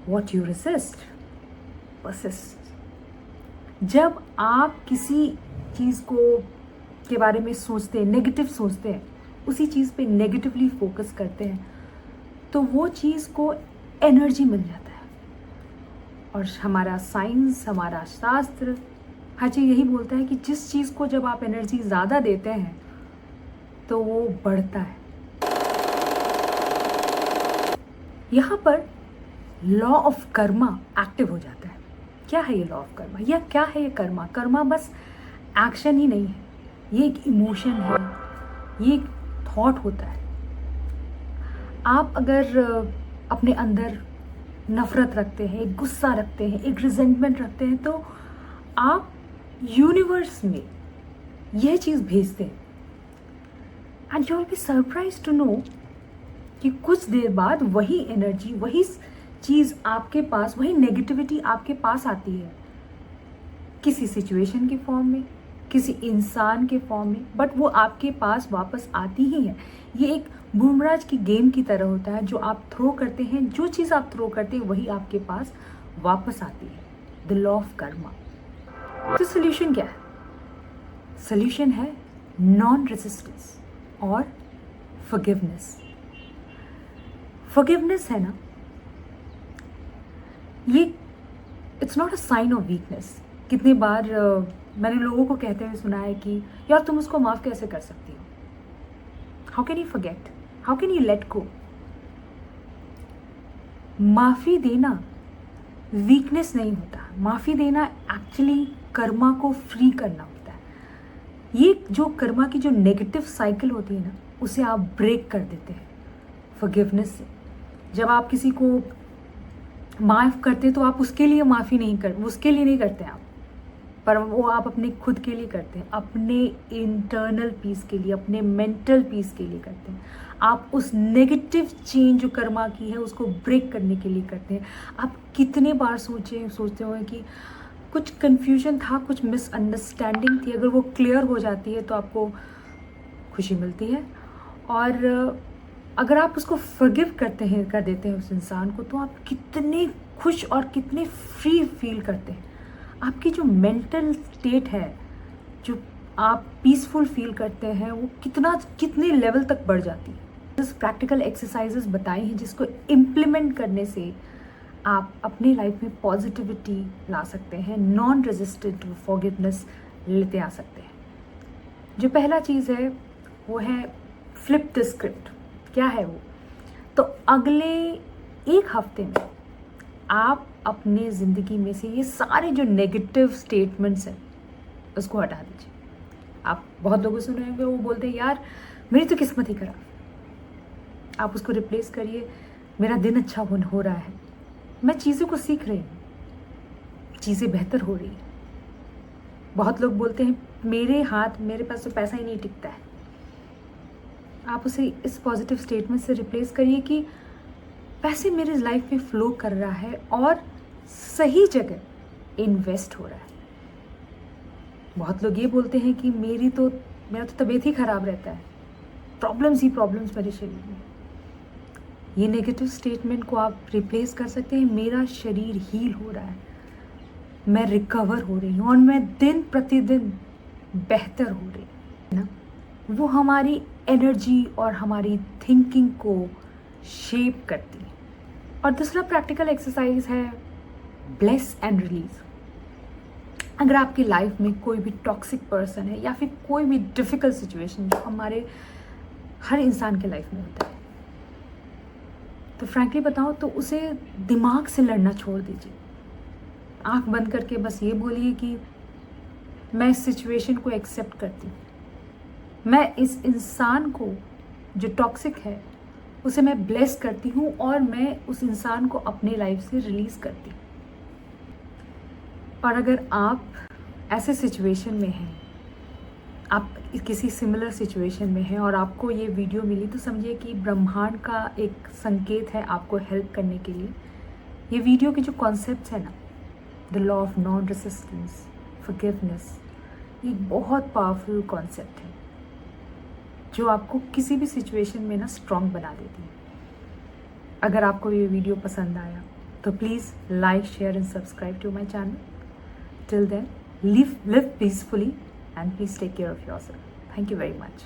what you resist persists. जब आप किसी चीज़ को के बारे में सोचते हैं, नेगेटिव सोचते हैं, उसी चीज़ पे नेगेटिवली फोकस करते हैं, तो वो चीज़ को एनर्जी मिल जाता है. और हमारा साइंस, हमारा शास्त्र, हर चीज़ यही बोलता है कि जिस चीज़ को जब आप एनर्जी ज़्यादा देते हैं तो वो बढ़ता है. यहाँ पर लॉ ऑफ कर्मा एक्टिव हो जाता है. क्या है ये लॉ ऑफ कर्मा, या क्या है ये कर्मा? कर्मा बस एक्शन ही नहीं है, ये एक इमोशन है, ये एक थॉट होता है. आप अगर अपने अंदर नफ़रत रखते हैं, एक गुस्सा रखते हैं, एक रिजेंटमेंट रखते हैं, तो आप यूनिवर्स में यह चीज़ भेजते हैं. And you will be surprise to know कि कुछ देर बाद वही एनर्जी, वही चीज़ आपके पास, वही नेगेटिविटी आपके पास आती है, किसी सिचुएशन के फॉर्म में, किसी इंसान के फॉर्म में, बट वो आपके पास वापस आती ही है. ये एक बूमराज की गेम की तरह होता है. जो आप थ्रो करते हैं, जो चीज़ आप थ्रो करते हैं, वही आपके पास वापस आती है. The law of karma. तो सोल्यूशन क्या है? सोल्यूशन है नॉन रेजिस्टेंस और फॉरगिवनेस. फॉरगिवनेस है ना, ये it's not a sign of weakness. कितनी बार मैंने लोगों को कहते हुए सुना है कि यार तुम उसको माफ़ कैसे कर सकती हो? How can you forget, how can you let go? माफ़ी देना वीकनेस नहीं होता. माफ़ी देना एक्चुअली कर्मा को फ्री करना होता है. ये जो कर्मा की जो नेगेटिव साइकिल होती है ना, उसे आप ब्रेक कर देते हैं फॉरगिवनेस से. जब आप किसी को माफ़ करते हैं तो आप उसके लिए माफ़ी नहीं कर, उसके लिए नहीं करते आप, पर वो आप अपने खुद के लिए करते हैं, अपने इंटरनल पीस के लिए, अपने मेंटल पीस के लिए करते हैं. आप उस नेगेटिव चेंज जो कर्मा की है उसको ब्रेक करने के लिए करते हैं. आप कितने बार सोचते हो कि कुछ कन्फ्यूजन था, कुछ मिसअंडरस्टैंडिंग थी, अगर वो क्लियर हो जाती है तो आपको खुशी मिलती है. और अगर आप उसको फॉरगिव कर देते हैं उस इंसान को, तो आप कितने खुश और कितने फ्री फील करते हैं. आपकी जो मेंटल स्टेट है, जो आप पीसफुल फील करते हैं, वो कितने लेवल तक बढ़ जाती है. जिस प्रैक्टिकल एक्सरसाइजेस बताई हैं, जिसको इम्प्लीमेंट करने से आप अपनी लाइफ में पॉजिटिविटी ला सकते हैं, नॉन रेजिस्टेंट फॉरगिवनेस लेते आ सकते हैं. जो पहला चीज़ है वो है फ्लिप द स्क्रिप्ट. क्या है वो? तो अगले एक हफ्ते में आप अपने ज़िंदगी में से ये सारे जो नेगेटिव स्टेटमेंट्स हैं उसको हटा दीजिए. आप बहुत लोगों सुने होंगे, वो बोलते हैं यार मेरी तो किस्मत ही खराब. आप उसको रिप्लेस करिए, मेरा दिन अच्छा हो रहा है, मैं चीज़ों को सीख रही हूँ, चीज़ें बेहतर हो रही हैं. बहुत लोग बोलते हैं मेरे पास तो पैसा ही नहीं टिकता है. आप उसे इस पॉजिटिव स्टेटमेंट से रिप्लेस करिए कि पैसे मेरे लाइफ में फ्लो कर रहा है और सही जगह इन्वेस्ट हो रहा है. बहुत लोग ये बोलते हैं कि मेरा तो तबीयत ही ख़राब रहता है, प्रॉब्लम्स मेरे शरीर में. ये नेगेटिव स्टेटमेंट को आप रिप्लेस कर सकते हैं, मेरा शरीर हील हो रहा है, मैं रिकवर हो रही हूँ और मैं दिन प्रतिदिन बेहतर हो रही हूँ ना. वो हमारी एनर्जी और हमारी थिंकिंग को शेप करती है. और दूसरा प्रैक्टिकल एक्सरसाइज है ब्लेस एंड रिलीज. अगर आपकी लाइफ में कोई भी टॉक्सिक पर्सन है या फिर कोई भी डिफ़िकल्ट सिचुएशन जो हमारे हर इंसान के लाइफ में होता है, तो फ्रैंकली बताओ तो उसे दिमाग से लड़ना छोड़ दीजिए. आंख बंद करके बस ये बोलिए कि मैं इस सिचुएशन को एक्सेप्ट करती हूँ, मैं इस इंसान को जो टॉक्सिक है उसे मैं ब्लेस करती हूँ और मैं उस इंसान को अपने लाइफ से रिलीज़ करती हूँ. और अगर आप ऐसे सिचुएशन में हैं, आप किसी सिमिलर सिचुएशन में हैं और आपको ये वीडियो मिली, तो समझिए कि ब्रह्मांड का एक संकेत है आपको हेल्प करने के लिए. ये वीडियो के जो कॉन्सेप्ट्स है ना, the law of non resistance, forgiveness, ये बहुत पावरफुल कॉन्सेप्ट है जो आपको किसी भी सिचुएशन में ना स्ट्रॉन्ग बना देती है. अगर आपको ये वीडियो पसंद आया तो please like, share and subscribe to my channel. Till then, live peacefully and please take care of yourself. Thank you very much.